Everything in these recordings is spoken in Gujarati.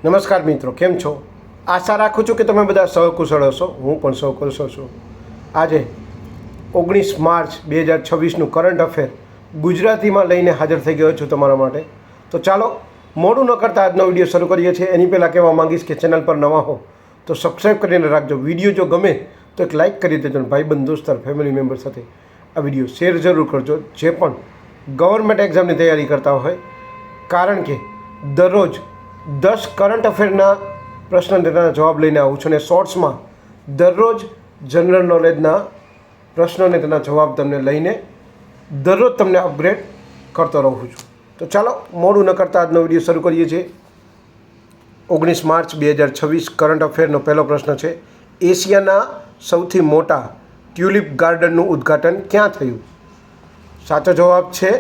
નમસ્કાર મિત્રો, કેમ છો? આશા રાખું છું કે તમે બધા સહકુશળ હશો. હું પણ સહકુશળ છું. આજે 19 માર્ચ 2026નું કરંટ અફેર ગુજરાતીમાં લઈને હાજર થઈ ગયો છું તમારા માટે. તો ચાલો મોડું ન કરતાં આજનો વિડીયો શરૂ કરીએ છીએ. એની પહેલાં કહેવા માંગીશ કે ચેનલ પર નવા હો તો સબસ્ક્રાઈબ કરીને રાખજો. વિડીયો જો ગમે તો એક લાઇક કરી દેજો. ભાઈબંધ, દોસ્તાર, ફેમિલી મેમ્બર સાથે આ વિડીયો શેર જરૂર કરજો, જે પણ ગવર્મેન્ટ એક્ઝામની તૈયારી કરતા હોય, કારણ કે દરરોજ 10 કરંટ અફેરના પ્રશ્ન તેના જવાબ લઈને આવું છું અને શોર્ટ્સમાં દરરોજ જનરલ નોલેજના પ્રશ્નો અને તેના જવાબ તમને લઈને દરરોજ તમને અપગ્રેડ કરતો રહું છું. તો ચાલો મોડું ન કરતાં આજનો વિડીયો શરૂ કરીએ છીએ. 19 માર્ચ 2026 કરંટ અફેરનો પહેલો પ્રશ્ન છે: એશિયાના સૌથી મોટા ટ્યુલિપ ગાર્ડનનું ઉદ્ઘાટન ક્યાં થયું? સાચો જવાબ છે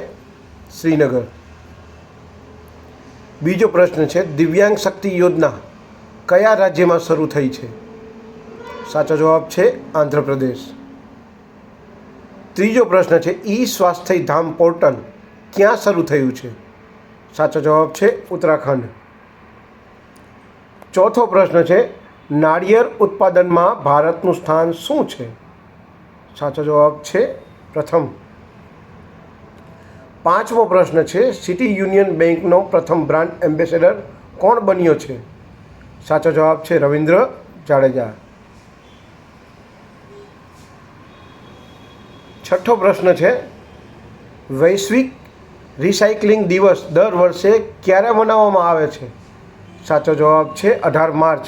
શ્રીનગર. બીજો પ્રશ્ન છે: દિવ્યાંગ શક્તિ યોજના કયા રાજ્યમાં શરૂ થઈ છે? સાચો જવાબ છે આંધ્રપ્રદેશ. ત્રીજો પ્રશ્ન છે: ઈ સ્વાસ્થ્ય ધામ પોર્ટલ ક્યાં શરૂ થયું છે? સાચો જવાબ છે ઉત્તરાખંડ. ચોથો પ્રશ્ન છે: નાળિયેર ઉત્પાદનમાં ભારતનું સ્થાન શું છે? સાચો જવાબ છે પ્રથમ. પાંચમો પ્રશ્ન છે: સિટી યુનિયન બેંકનો પ્રથમ બ્રાન્ડ એમ્બેસેડર કોણ બન્યો છે? સાચો જવાબ છે રવિન્દ્ર જાડેજા. છઠ્ઠો પ્રશ્ન છે: વૈશ્વિક રિસાયકલિંગ દિવસ દર વર્ષે ક્યારે મનાવવામાં આવે છે? સાચો જવાબ છે 18 માર્ચ.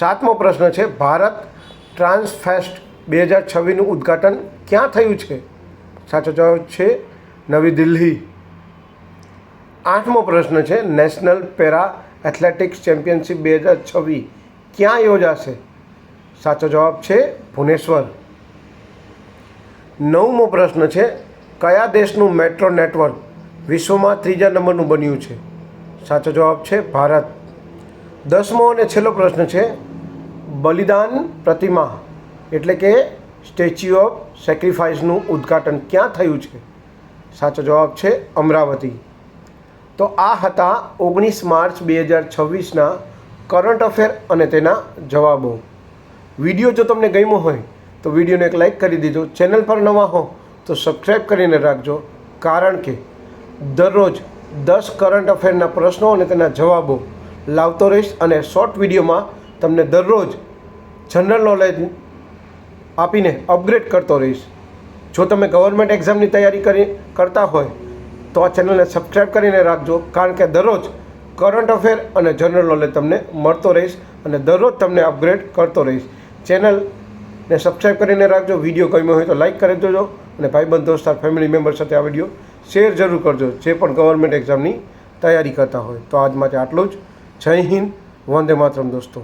સાતમો પ્રશ્ન છે: ભારત ટ્રાન્સફેસ્ટ 2026નું ઉદ્ઘાટન ક્યાં થયું છે? સાચો જવાબ છે નવી દિલ્હી. આઠમો પ્રશ્ન છે: નેશનલ પેરા એથ્લેટિક્સ ચેમ્પિયનશિપ 2026 ક્યાં યોજાશે? સાચો જવાબ છે ભુવનેશ્વર. નવમો પ્રશ્ન છે: કયા દેશનું મેટ્રો નેટવર્ક વિશ્વમાં 3જા નંબરનું બન્યું છે? સાચો જવાબ છે ભારત. 10મો અને છેલ્લો પ્રશ્ન છે: બલિદાન પ્રતિમા એટલે કે સ્ટેચ્યુ ઓફ સેક્રિફાઇસનું ઉદ્ઘાટન ક્યાં થયું છે? સાચો જવાબ છે અમરાવતી. તો આ હતા 19 માર્ચ 2026ના કરંટ અફેર અને તેના જવાબો. વિડીયો જો તમને ગમ્યો હોય તો વિડીયોને એક લાઇક કરી દીધો. ચેનલ પર નવા હો તો સબસ્ક્રાઈબ કરીને રાખજો, કારણ કે દરરોજ 10 કરંટ અફેરના પ્રશ્નો અને તેના જવાબો લાવતો રહીશ અને શોર્ટ વિડીયોમાં તમને દરરોજ જનરલ નોલેજ આપીને અપગ્રેડ કરતો રહીશ. જો તમે ગવર્મેન્ટ એક્ઝામની તૈયારી કરતા હોય તો આ ચેનલને સબસ્ક્રાઈબ કરીને રાખજો, કારણ કે દરરોજ કરંટ અફેર અને જનરલ નોલેજ તમને મળતો રહીશ અને દરરોજ તમને અપગ્રેડ કરતો રહીશ. ચેનલને સબસ્ક્રાઈબ કરીને રાખજો. વિડીયો ગમ્યો હોય તો લાઇક કરી દેજો અને ભાઈબંધ, દોસ્તાર, ફેમિલી મેમ્બર સાથે આ વિડીયો શેર જરૂર કરજો, જે પણ ગવર્મેન્ટ એક્ઝામની તૈયારી કરતા હોય. તો આજ માટે આટલું જ. જય હિન્દ, વંદે માતરમ દોસ્તો.